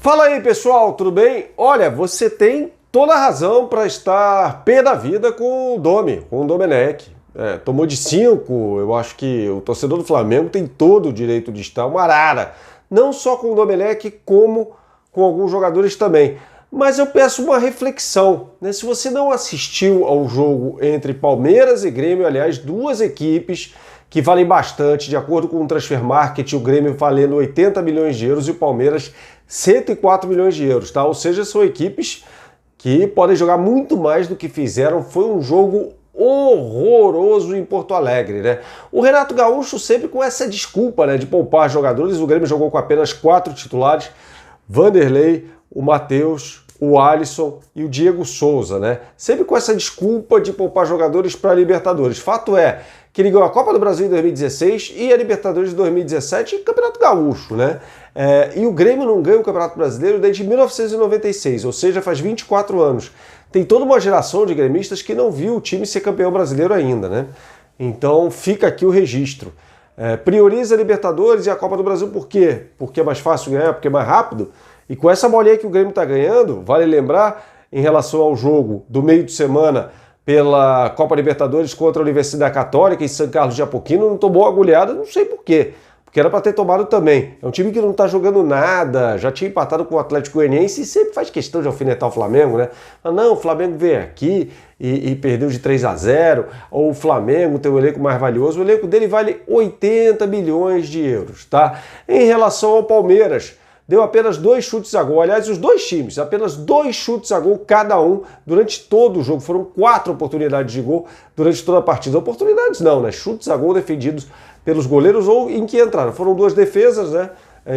Fala aí, pessoal, tudo bem? Olha, você tem toda a razão para estar pé da vida com o Domenech. Tomou de 5, eu acho que o torcedor do Flamengo tem todo o direito de estar uma arara. Não só com o Domenech, como com alguns jogadores também. Mas eu peço uma reflexão, né? Se você não assistiu ao jogo entre Palmeiras e Grêmio, aliás, duas equipes que valem bastante, de acordo com o Transfer Market, o Grêmio valendo 80 milhões de euros e o Palmeiras 104 milhões de euros, tá? Ou seja, são equipes que podem jogar muito mais do que fizeram. Foi um jogo horroroso em Porto Alegre, né? O Renato Gaúcho sempre com essa desculpa, né, de poupar jogadores. O Grêmio jogou com apenas 4 titulares: Vanderlei, o Matheus, o Alisson e o Diego Souza, né? Sempre com essa desculpa de poupar jogadores para a Libertadores. Fato é que ele ganhou a Copa do Brasil em 2016 e a Libertadores de 2017 e o Campeonato Gaúcho, né? E o Grêmio não ganha o Campeonato Brasileiro desde 1996, ou seja, faz 24 anos. Tem toda uma geração de gremistas que não viu o time ser campeão brasileiro ainda, né? Então fica aqui o registro. Prioriza a Libertadores e a Copa do Brasil por quê? Porque é mais fácil ganhar, porque é mais rápido. E com essa bolinha que o Grêmio está ganhando, vale lembrar, em relação ao jogo do meio de semana pela Copa Libertadores contra a Universidade Católica em São Carlos de Apoquindo, não tomou a goleada, não sei por quê. Porque era para ter tomado também. É um time que não está jogando nada, já tinha empatado com o Atlético Goianiense e sempre faz questão de alfinetar o Flamengo, né? Mas não, o Flamengo veio aqui e perdeu de 3-0, ou o Flamengo tem um elenco mais valioso. O elenco dele vale 80 milhões de euros, tá? Em relação ao Palmeiras, deu apenas 2 chutes a gol. Aliás, os dois times, apenas 2 chutes a gol cada um durante todo o jogo. Foram 4 oportunidades de gol durante toda a partida. Oportunidades não, né? Chutes a gol defendidos pelos goleiros ou em que entraram. Foram 2 defesas, né,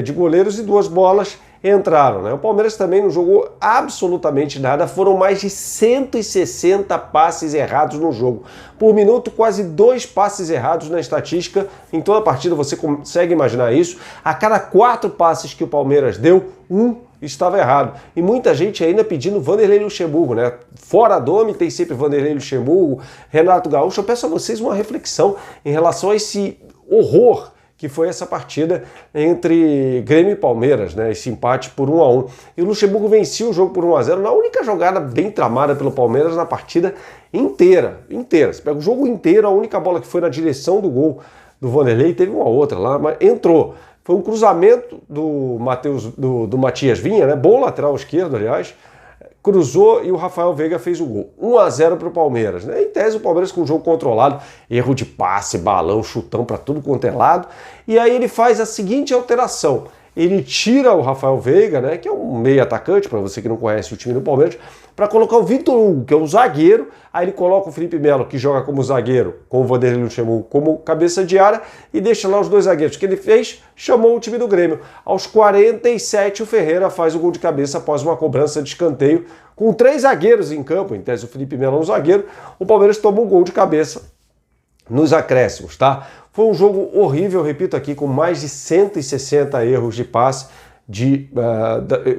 de goleiros e 2 bolas entraram, né? O Palmeiras também não jogou absolutamente nada. Foram mais de 160 passes errados no jogo. Por minuto, quase 2 passes errados na estatística. Em toda a partida você consegue imaginar isso. A cada 4 passes que o Palmeiras deu, 1 estava errado. E muita gente ainda pedindo Vanderlei Luxemburgo, né? Fora Dome tem sempre Vanderlei Luxemburgo, Renato Gaúcho. Eu peço a vocês uma reflexão em relação a esse horror que foi essa partida entre Grêmio e Palmeiras, né? Esse empate por 1-1. E o Luxemburgo vencia o jogo por 1-0 na única jogada bem tramada pelo Palmeiras na partida inteira. Você pega o jogo inteiro, a única bola que foi na direção do gol do Vanderlei, teve uma outra lá, mas entrou. Foi um cruzamento do Matias Vinha, né? Bom lateral esquerdo, aliás. Cruzou e o Rafael Veiga fez o gol. 1-0 para o Palmeiras, né? Em tese, o Palmeiras com o jogo controlado, erro de passe, balão, chutão para tudo quanto é lado. E aí ele faz a seguinte alteração. Ele tira o Rafael Veiga, né, que é um meio atacante, para você que não conhece o time do Palmeiras, para colocar o Vitor Hugo, que é um zagueiro. Aí ele coloca o Felipe Melo, que joga como zagueiro, com o Vanderlei Luxemburgo como cabeça de área, e deixa lá os 2 zagueiros. O que ele fez? Chamou o time do Grêmio. Aos 47, o Ferreira faz o gol de cabeça após uma cobrança de escanteio, com 3 zagueiros em campo. Em tese, o Felipe Melo é um zagueiro. O Palmeiras tomou um gol de cabeça nos acréscimos, tá? Foi um jogo horrível, repito aqui, com mais de 160 erros de passe,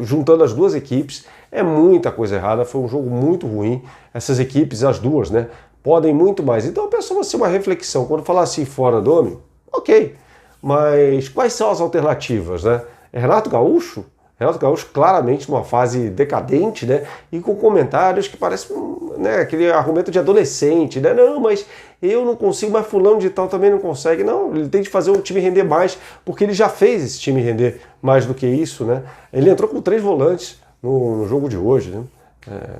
juntando as duas equipes. É muita coisa errada, foi um jogo muito ruim. Essas equipes, as duas, né, podem muito mais. Então eu peço a você uma reflexão. Quando falar assim, fora Dome, ok. Mas quais são as alternativas, né? É Renato Gaúcho? Renato Gaúcho claramente numa fase decadente, né? E com comentários que parecem, né, aquele argumento de adolescente, né? Não, mas eu não consigo, mas fulano de tal também não consegue. Não, ele tem de fazer o time render mais, porque ele já fez esse time render mais do que isso, né? Ele entrou com 3 volantes no jogo de hoje, né?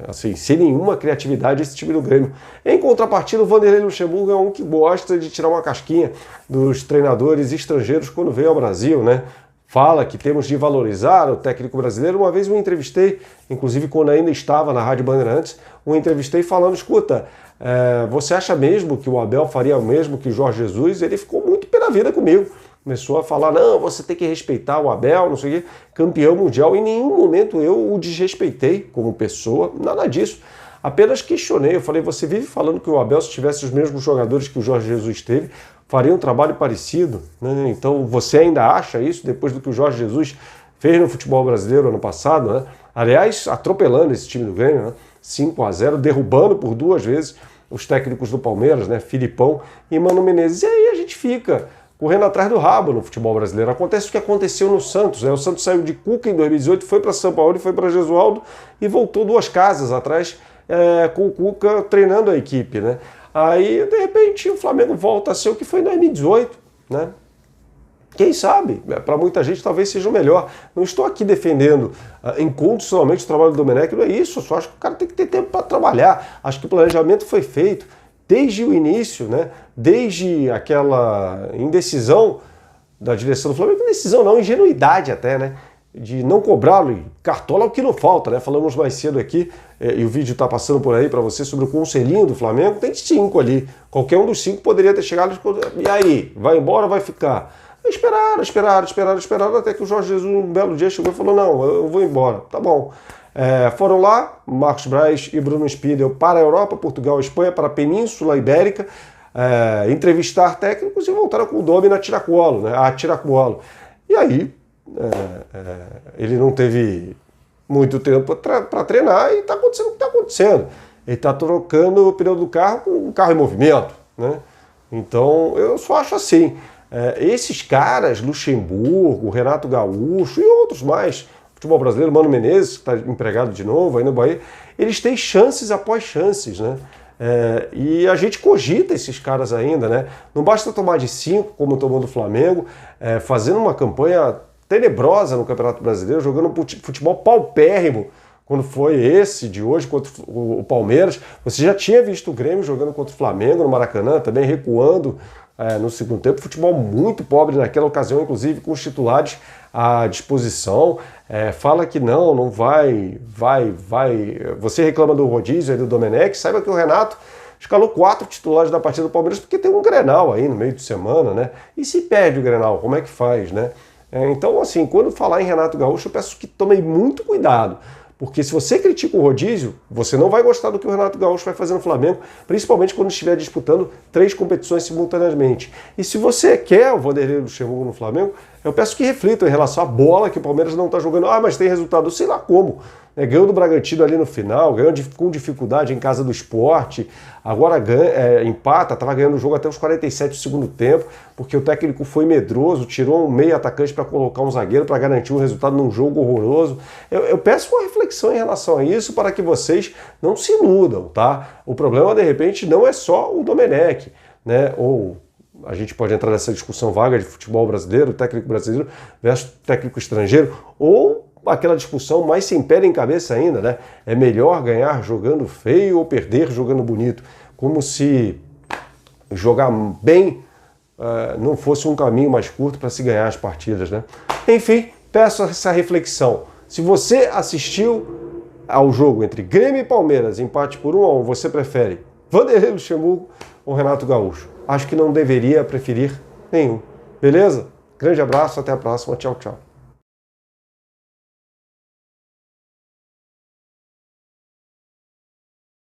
Assim, sem nenhuma criatividade esse time do Grêmio. Em contrapartida, o Vanderlei Luxemburgo é um que gosta de tirar uma casquinha dos treinadores estrangeiros quando veio ao Brasil, né? Fala que temos de valorizar o técnico brasileiro. Uma vez eu entrevistei, inclusive quando ainda estava na Rádio Bandeirantes, eu entrevistei falando, escuta, você acha mesmo que o Abel faria o mesmo que o Jorge Jesus? Ele ficou muito pé da vida comigo. Começou a falar, não, você tem que respeitar o Abel, não sei o quê, campeão mundial. Em nenhum momento eu o desrespeitei como pessoa, nada disso. Apenas questionei, eu falei, você vive falando que o Abel, se tivesse os mesmos jogadores que o Jorge Jesus teve, faria um trabalho parecido, né? Então você ainda acha isso depois do que o Jorge Jesus fez no futebol brasileiro ano passado, né? Aliás, atropelando esse time do Grêmio, né? 5-0, derrubando por 2 vezes os técnicos do Palmeiras, né? Filipão e Mano Menezes. E aí a gente fica correndo atrás do rabo no futebol brasileiro. Acontece o que aconteceu no Santos, né? O Santos saiu de Cuca em 2018, foi para São Paulo e foi para Gesualdo e voltou 2 casas atrás com o Cuca treinando a equipe, né? Aí, de repente, o Flamengo volta a ser o que foi em 2018, né? Quem sabe? Para muita gente talvez seja o melhor. Não estou aqui defendendo incondicionalmente o trabalho do Domenech, não é isso. Eu só acho que o cara tem que ter tempo para trabalhar. Acho que o planejamento foi feito desde o início, né? Desde aquela indecisão da direção do Flamengo. Indecisão não, ingenuidade até, né? De não cobrá-lo. E cartola é o que não falta, né? Falamos mais cedo aqui, e o vídeo está passando por aí para você, sobre o conselhinho do Flamengo. Tem 5 ali. Qualquer um dos 5 poderia ter chegado e aí, vai embora ou vai ficar? Esperaram, até que o Jorge Jesus um belo dia chegou e falou, não, eu vou embora, tá bom. Foram lá, Marcos Braz e Bruno Spindel para a Europa, Portugal, Espanha, para a Península Ibérica, entrevistar técnicos e voltaram com o Domi a tiracolo. E aí, ele não teve muito tempo para treinar e está acontecendo o que está acontecendo. Ele está trocando o pneu do carro com o carro em movimento, né? Então, eu só acho assim. Esses caras, Luxemburgo, Renato Gaúcho e outros mais, futebol brasileiro, Mano Menezes, que está empregado de novo aí no Bahia, eles têm chances após chances, né? E a gente cogita esses caras ainda, né? Não basta tomar de 5, como tomou do Flamengo, fazendo uma campanha tenebrosa no Campeonato Brasileiro, jogando futebol paupérrimo, quando foi esse de hoje contra o Palmeiras. Você já tinha visto o Grêmio jogando contra o Flamengo no Maracanã, também recuando no segundo tempo. Futebol muito pobre naquela ocasião, inclusive com os titulares à disposição. Fala que não vai. Você reclama do rodízio aí do Domenech, saiba que o Renato escalou 4 titulares da partida do Palmeiras, porque tem um Grenal aí no meio de semana, né? E se perde o Grenal, como é que faz, né? Então, assim, quando falar em Renato Gaúcho, eu peço que tomem muito cuidado. Porque se você critica o rodízio, você não vai gostar do que o Renato Gaúcho vai fazer no Flamengo, principalmente quando estiver disputando 3 competições simultaneamente. E se você quer o Vanderlei Luxemburgo no Flamengo, eu peço que reflitam em relação à bola que o Palmeiras não está jogando. Mas tem resultado, sei lá como. Ganhou do Bragantino ali no final, ganhou com dificuldade em casa do Sport, agora empata, estava ganhando o jogo até os 47 do segundo tempo, porque o técnico foi medroso, tirou um meio atacante para colocar um zagueiro para garantir um resultado num jogo horroroso. Eu peço uma reflexão em relação a isso para que vocês não se iludam, tá? O problema, de repente, não é só o Domenech, né? Ou a gente pode entrar nessa discussão vaga de futebol brasileiro, técnico brasileiro versus técnico estrangeiro, ou aquela discussão mais sem pé nem cabeça ainda, né? É melhor ganhar jogando feio ou perder jogando bonito? Como se jogar bem não fosse um caminho mais curto para se ganhar as partidas, né? Enfim, peço essa reflexão. Se você assistiu ao jogo entre Grêmio e Palmeiras, empate por 1-1, você prefere Vanderlei Luxemburgo ou Renato Gaúcho? Acho que não deveria preferir nenhum. Beleza? Grande abraço, até a próxima. Tchau, tchau.